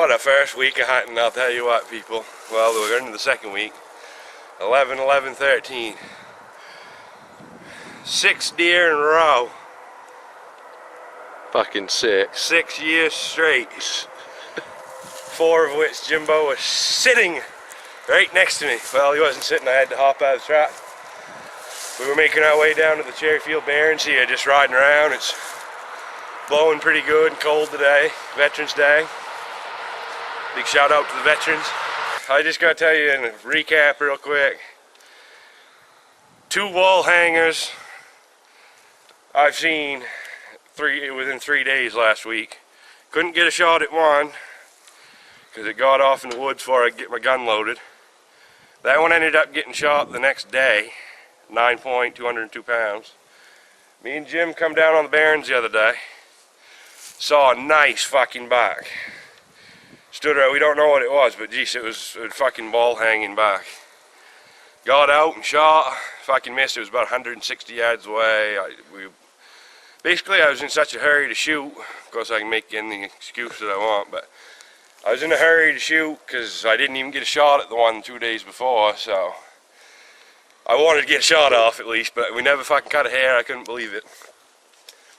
What a first week of hunting, I'll tell you what, people. Well, we're into the second week. 11, 11, 13. 6 deer in a row. Fucking sick. 6 years straight. 4 of which Jimbo was sitting right next to me. Well, he wasn't sitting, I had to hop out of the truck. We were making our way down to the Cherryfield Barrens here, just riding around. It's blowing pretty good and cold today, Veterans Day. Big shout out to the veterans. I just gotta tell you in a recap real quick. 2 wall hangers I've seen within 3 days last week. Couldn't get a shot at one because it got off in the woods before I could get my gun loaded. That one ended up getting shot the next day. 9 point, 202 pounds. Me and Jim come down on the Barrens the other day. Saw a nice fucking buck. Stood there, we don't know what it was, but geez, it was a fucking ball hanging back. Got out and shot, fucking missed. It was about 160 yards away. Basically, I was in such a hurry to shoot. Of course, I can make any excuse that I want, but I was in a hurry to shoot because I didn't even get a shot at the one 2 days before, so I wanted to get a shot off at least, but we never fucking cut a hair. I couldn't believe it.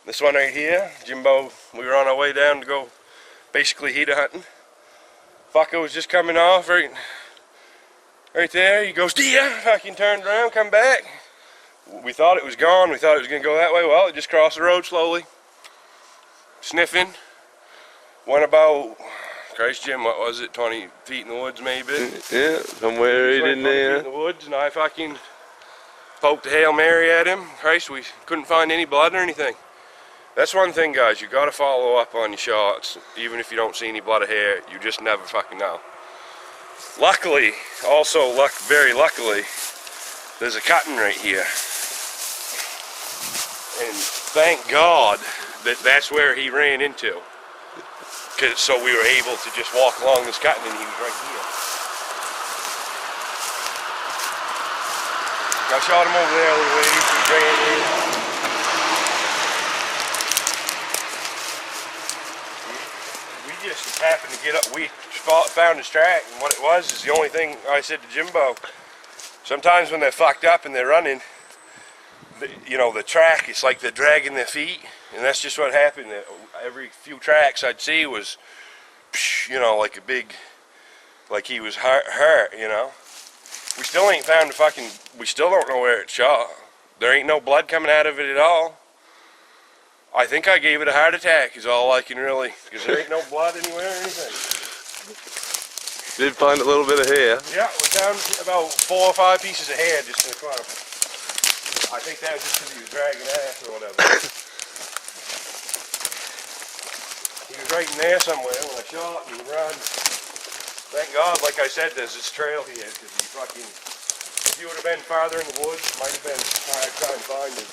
This one right here, Jimbo, we were on our way down to go basically heater hunting. Fucker was just coming off right there. He goes, deer. Fucking turned around, come back. We thought it was gone. We thought it was going to go that way. Well, it just crossed the road slowly. Sniffing. Went about, Christ, Jim, what was it, 20 feet in the woods maybe? Yeah, somewhere right in there. 20 feet in the woods, and I fucking poked a Hail Mary at him. Christ, we couldn't find any blood or anything. That's one thing, guys, you gotta follow up on your shots. Even if you don't see any blood or hair, you just never fucking know. Luckily, very luckily, there's a cutting right here. And thank God that that's where he ran into. So we were able to just walk along this cutting and he was right here. I shot him over there a little ways, he ran in. Just happened to get up, we found his track, and what it was is the only thing I said to Jimbo. Sometimes when they're fucked up and they're running, the track, it's like they're dragging their feet, and that's just what happened. Every few tracks I'd see was, like a big, like he was hurt, We still ain't found we still don't know where it's shot. There ain't no blood coming out of it at all. I think I gave it a heart attack is all I can really, because there ain't no blood anywhere or anything. Did find a little bit of hair. Yeah, we found about 4 or 5 pieces of hair just in the clump. I think that was just because he was dragging ass or whatever. He was right in there somewhere when I shot and run. Thank God, like I said, there's this trail here, because if you would have been farther in the woods, it might have been hard trying to find him.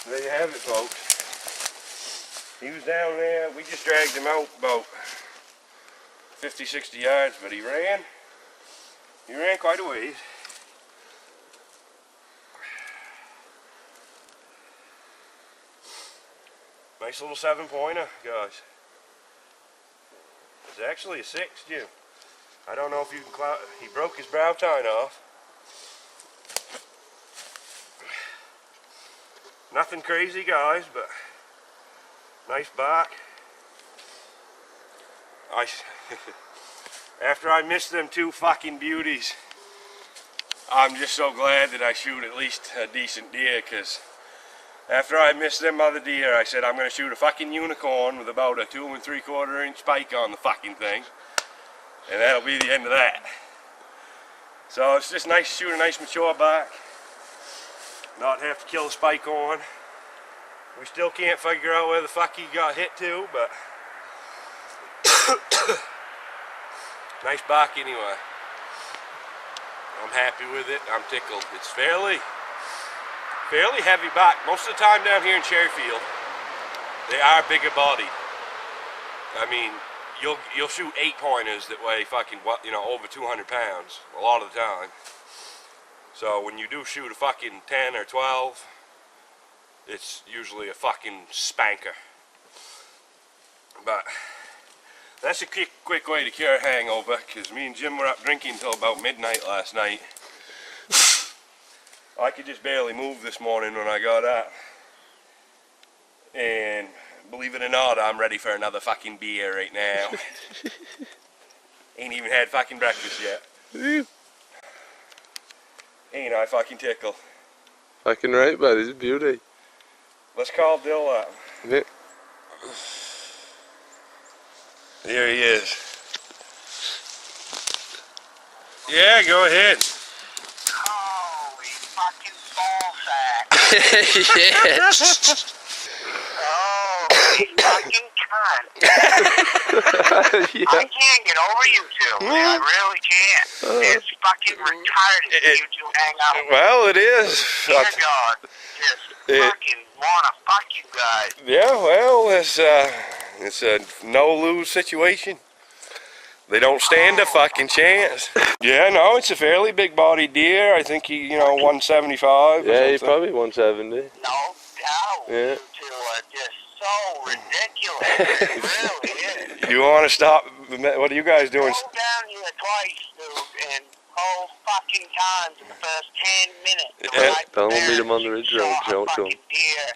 There you have it, folks. He was down there. We just dragged him out about 50, 60 yards, but he ran quite a ways. Nice little 7-pointer, guys. It's actually a 6, Jim. I don't know if you can he broke his brow tine off. Nothing crazy, guys, but nice buck. After I missed them 2 fucking beauties, I'm just so glad that I shoot at least a decent deer, because after I missed them other deer, I said I'm going to shoot a fucking unicorn with about a 2 3/4 inch spike on the fucking thing, and that'll be the end of that. So it's just nice to shoot a nice mature buck. Not have to kill the spike on. We still can't figure out where the fuck he got hit to, but nice buck anyway. I'm happy with it. I'm tickled. It's fairly heavy buck. Most of the time down here in Cherryfield, they are bigger bodied. I mean, you'll shoot 8-pointers that weigh fucking over 200 pounds a lot of the time. So when you do shoot a fucking 10 or 12, it's usually a fucking spanker. But that's a quick way to cure a hangover, because me and Jim were up drinking until about midnight last night. I could just barely move this morning when I got up. And believe it or not, I'm ready for another fucking beer right now. Ain't even had fucking breakfast yet. Ain't I fucking tickle. Fucking right, bud. He's a beauty. Let's call Dill up. Yeah. Here he is. Yeah, go ahead. Holy fucking ballsack. Yes. Holy fucking cunt. Yeah. I can't get over you two. I really can't. It's fucking retarded that you two hang out. Well, it is. Dear God, just fucking wanna fuck you guys. Yeah, well, it's a no-lose situation. They don't stand a fucking chance. Yeah, no, it's a fairly big-bodied deer. I think he, 175. Yeah, he's or something. probably 170. No doubt. Yeah. You two are just so ridiculous. It really is. You want to stop? What are you guys doing? Drove down here twice, dude, and whole fucking times in the first 10 minutes. Yeah, don't meet him on the ridge road, show it to him. Deer,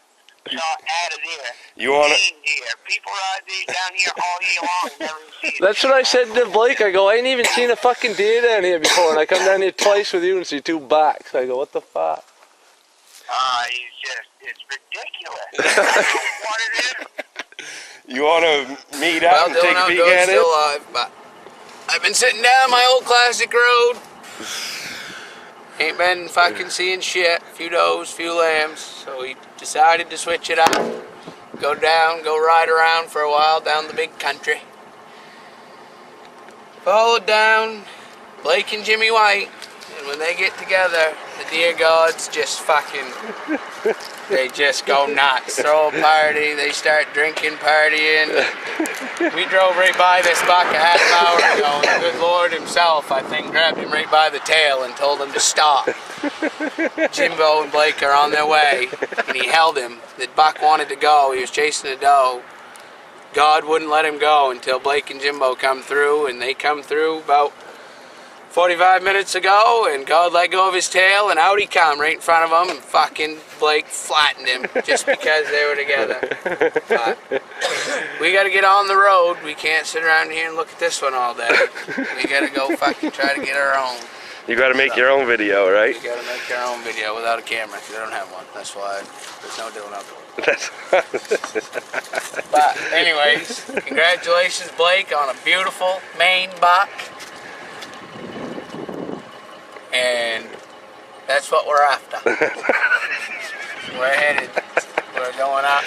shot at a deer. You want to? Deer. People ride these down here all year long and never see it. That's what I said to Blake. I go, I ain't even seen a fucking deer down here before, and I come down here twice with you and see two bucks. I go, what the fuck? It's ridiculous. I don't know what it is. You want to meet up Well, and take a Dylan peek Outdoors at still it? alive, but I've been sitting down my old classic road. Ain't been fucking seeing shit. Few does, few lambs. So we decided to switch it up. Go down, go ride around for a while down the big country. Followed down Blake and Jimmy White. And when they get together, the deer gods just fucking, they just go nuts. Throw a party, they start drinking, partying. We drove right by this buck a half hour ago, and the good Lord himself, I think, grabbed him right by the tail and told him to stop. Jimbo and Blake are on their way, and he held him. The buck wanted to go, he was chasing a doe. God wouldn't let him go until Blake and Jimbo come through, and they come through about 45 minutes ago, and God let go of his tail, and out he come right in front of him, and fucking Blake flattened him just because they were together. But we gotta get on the road. We can't sit around here and look at this one all day. We gotta go fucking try to get our own. You got to make your own video, right? We gotta make our own video without a camera, because I don't have one. That's why there's no Dylan Outdoors. That's But anyways, congratulations, Blake, on a beautiful Maine buck. And that's what we're after. We're headed. We're going up.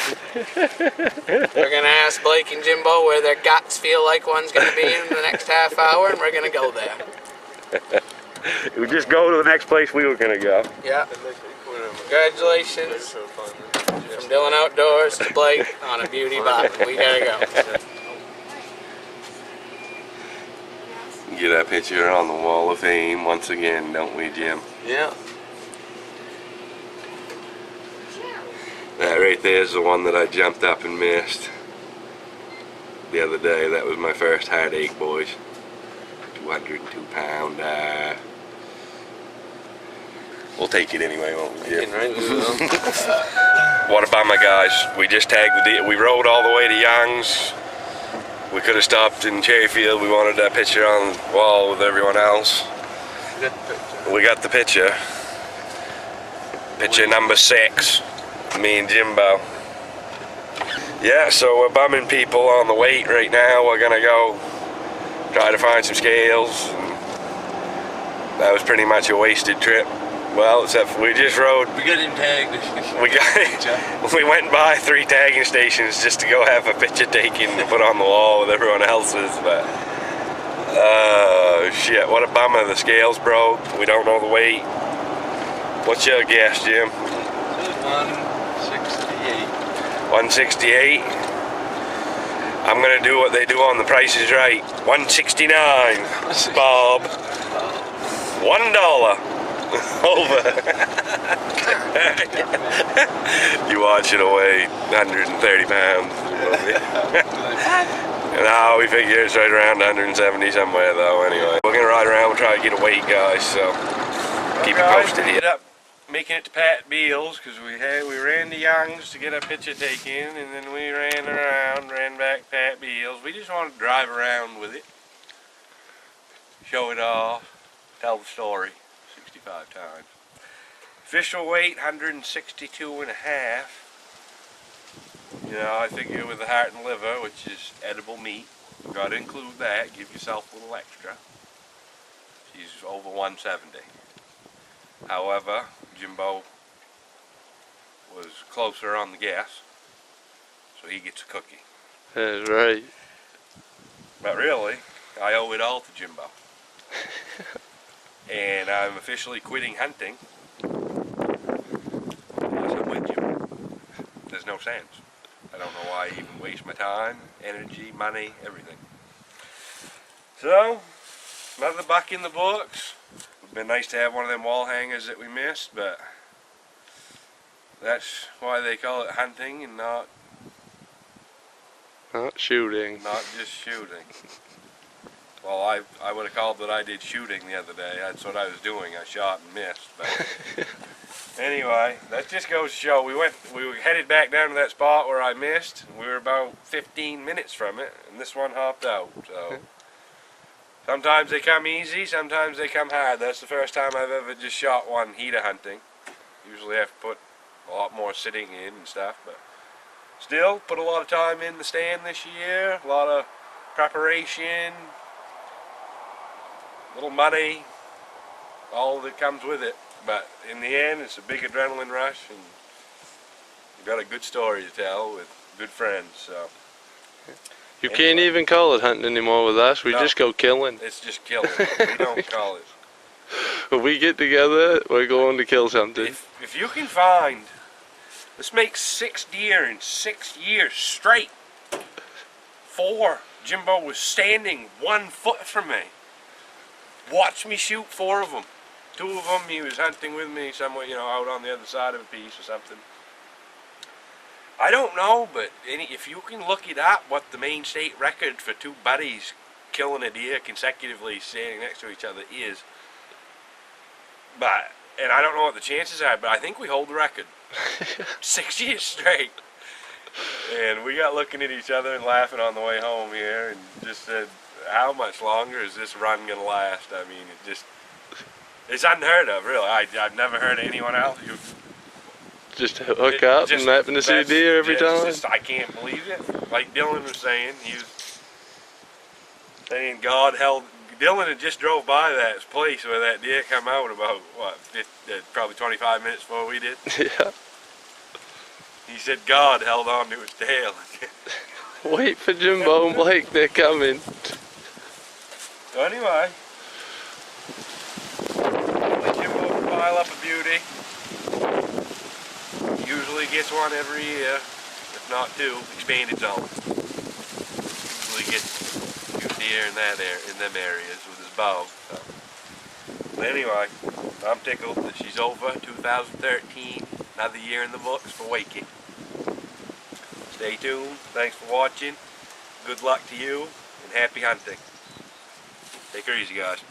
We're going to ask Blake and Jimbo where their guts feel like one's going to be in the next half hour, and we're going to go there. We just go to the next place we were gonna go. Yeah. Congratulations from Dylan Outdoors to Blake on a beauty buck. We got to go. Get that picture on the wall of fame once again, don't we, Jim? Yeah. That right there is the one that I jumped up and missed the other day. That was my first heartache, boys. 202 pound. We'll take it anyway, won't we, Jim? What about my guys? We just tagged the deer. We rode all the way to Young's. We could have stopped in Cherryfield. We wanted that picture on the wall with everyone else. We got the picture. Picture number 6. Me and Jimbo. Yeah, so we're bumming people on the weight right now. We're gonna go try to find some scales. That was pretty much a wasted trip. Well, except for we just rode. We got him tagged. We went by 3 tagging stations just to go have a picture taken to put on the wall with everyone else's. But shit, what a bummer. The scales broke. We don't know the weight. What's your guess, Jim? 168. 168. I'm gonna do what they do on The Price is Right. 169. Bob. $1. Over. You watch it away. 130 pounds. will be. No, we figure it's right around 170 somewhere though. Anyway, we're gonna ride around. We'll try to get a weight, guys. So keep you posted. We ended up making it to Pat Beals because we ran to Young's to get a picture taken, and then we ran around, ran back to Pat Beals. We just wanted to drive around with it, show it off, tell the story 65 times. Official weight 162 and a half. You know, I figure with the heart and liver, which is edible meat, you've got to include that, give yourself a little extra. She's over 170. However, Jimbo was closer on the gas, so he gets a cookie. That's right. But really, I owe it all to Jimbo. And I'm officially quitting hunting. Unless I'm with Jimbo. There's no sense. I don't know why I even waste my time, energy, money, everything. So, another buck in the books. Would have been nice to have one of them wall hangers that we missed, but that's why they call it hunting and not shooting. Not just shooting. Well, I would have called what I did shooting the other day. That's what I was doing. I shot and missed. But anyway, that just goes to show. We were headed back down to that spot where I missed. We were about 15 minutes from it, and this one hopped out. So sometimes they come easy, sometimes they come hard. That's the first time I've ever just shot one heat of hunting. Usually I have to put a lot more sitting in and stuff, but still put a lot of time in the stand this year. A lot of preparation, little money, all that comes with it. But in the end, it's a big adrenaline rush, and you've got a good story to tell with good friends. So You can't even call it hunting anymore with us. We No. just go killing. it's just killing. We don't call it. When we get together, we're going to kill something. If you can find, let's make 6 deer in 6 years straight. 4, Jimbo was standing 1 foot from me. Watch me shoot 4 of them. 2 of them, he was hunting with me somewhere, you know, out on the other side of a piece or something. I don't know, but if you can look it up, what the Maine state record for 2 buddies killing a deer consecutively standing next to each other is. But, and I don't know what the chances are, but I think we hold the record. 6 years straight. And we got looking at each other and laughing on the way home here, and just said, how much longer is this run going to last? I mean, it's unheard of, really. I've never heard of anyone else who Just hook up and happen to see a deer every time. I can't believe it. Like Dylan was saying, he was saying Dylan had just drove by that place where that deer come out about, probably 25 minutes before we did. Yeah. He said God held on to his tail. Wait for Jimbo and Blake, they're coming. So anyway, let Jimbo pile up a beauty. Usually gets one every year, if not 2, expanded zone. Usually gets 2 deer in them areas with his bow. So. But anyway, I'm tickled that she's over. 2013, another year in the books for Wakey. Stay tuned. Thanks for watching. Good luck to you, and happy hunting. Take her easy, guys.